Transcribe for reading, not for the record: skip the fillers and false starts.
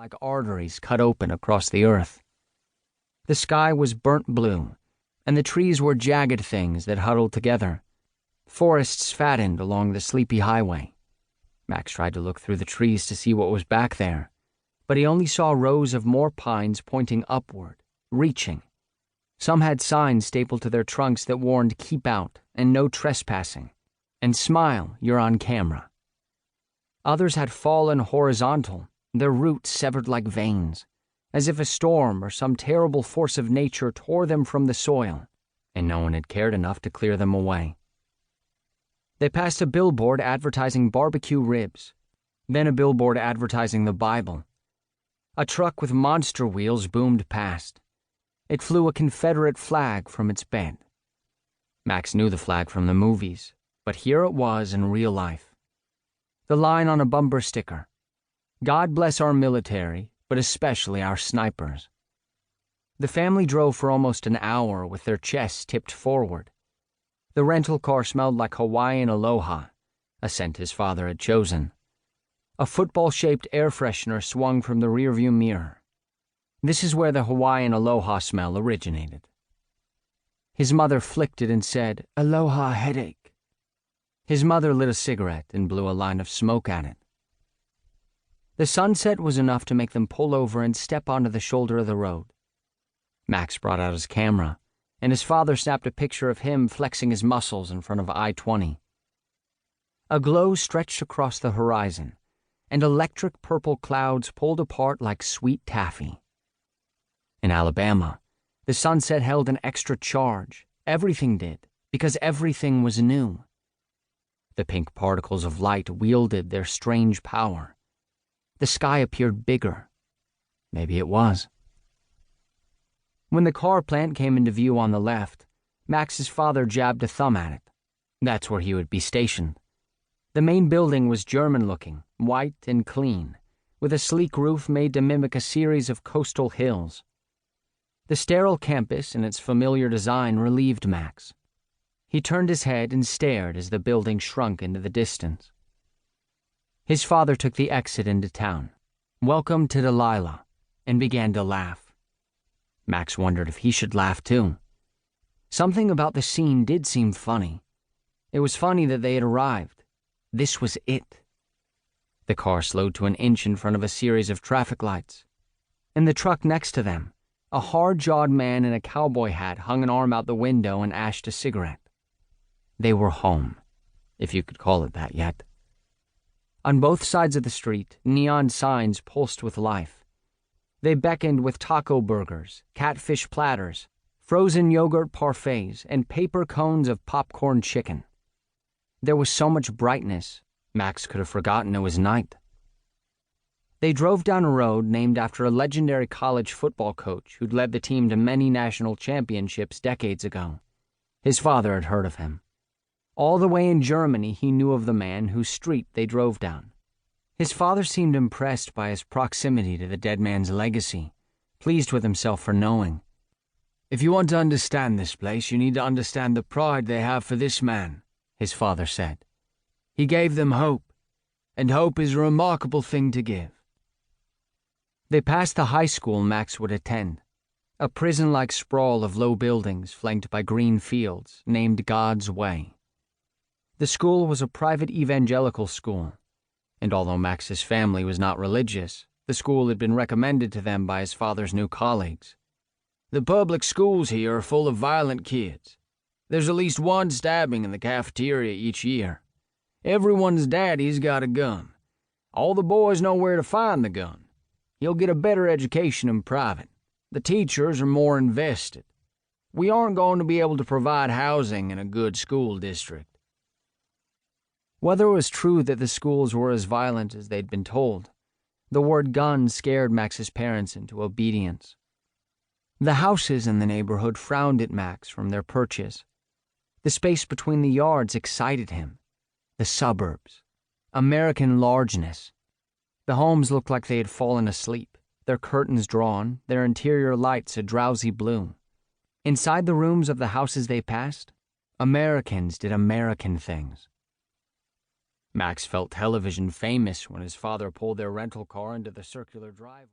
like arteries cut open across the earth. The sky was burnt blue, and the trees were jagged things that huddled together. Forests fattened along the sleepy highway. Max tried to look through the trees to see what was back there, but he only saw rows of more pines pointing upward, reaching. Some had signs stapled to their trunks that warned "Keep out" and "No trespassing," and "Smile, you're on camera." Others had fallen horizontal, their roots severed like veins, as if a storm or some terrible force of nature tore them from the soil, and no one had cared enough to clear them away. They passed a billboard advertising barbecue ribs, then a billboard advertising the Bible. A truck with monster wheels boomed past. It flew a Confederate flag from its bed. Max knew the flag from the movies, but here it was in real life. The line on a bumper sticker: "God bless our military, but especially our snipers." The family drove for almost an hour with their chests tipped forward. The rental car smelled like Hawaiian Aloha, a scent his father had chosen. A football-shaped air freshener swung from the rearview mirror. This is where the Hawaiian Aloha smell originated. His mother flicked it and said, "Aloha headache." His mother lit a cigarette and blew a line of smoke at it. The sunset was enough to make them pull over and step onto the shoulder of the road. Max brought out his camera, and his father snapped a picture of him flexing his muscles in front of I-20. A glow stretched across the horizon, and electric purple clouds pulled apart like sweet taffy. In Alabama, the sunset held an extra charge. Everything did, because everything was new. The pink particles of light wielded their strange power. The sky appeared bigger. Maybe it was. When the car plant came into view on the left, Max's father jabbed a thumb at it. That's where he would be stationed. The main building was German-looking, white and clean, with a sleek roof made to mimic a series of coastal hills. The sterile campus and its familiar design relieved Max. He turned his head and stared as the building shrunk into the distance. His father took the exit into town, "Welcome to Delilah," and began to laugh. Max wondered if he should laugh too. Something about the scene did seem funny. It was funny that they had arrived. This was it. The car slowed to an inch in front of a series of traffic lights. In the truck next to them, a hard-jawed man in a cowboy hat hung an arm out the window and ashed a cigarette. They were home, if you could call it that yet. On both sides of the street, neon signs pulsed with life. They beckoned with taco burgers, catfish platters, frozen yogurt parfaits, and paper cones of popcorn chicken. There was so much brightness, Max could have forgotten it was night. They drove down a road named after a legendary college football coach who'd led the team to many national championships decades ago. His father had heard of him. All the way in Germany, he knew of the man whose street they drove down. His father seemed impressed by his proximity to the dead man's legacy, pleased with himself for knowing. "If you want to understand this place, you need to understand the pride they have for this man," his father said. "He gave them hope, and hope is a remarkable thing to give." They passed the high school Max would attend, a prison-like sprawl of low buildings flanked by green fields named God's Way. The school was a private evangelical school, and although Max's family was not religious, the school had been recommended to them by his father's new colleagues. "The public schools here are full of violent kids. There's at least one stabbing in the cafeteria each year. Everyone's daddy's got a gun. All the boys know where to find the gun. You'll get a better education in private. The teachers are more invested. We aren't going to be able to provide housing in a good school district." Whether it was true that the schools were as violent as they'd been told, the word gun scared Max's parents into obedience. The houses in the neighborhood frowned at Max from their perches. The space between the yards excited him. The suburbs. American largeness. The homes looked like they had fallen asleep, their curtains drawn, their interior lights a drowsy blue. Inside the rooms of the houses they passed, Americans did American things. Max felt television famous when his father pulled their rental car into the circular driveway.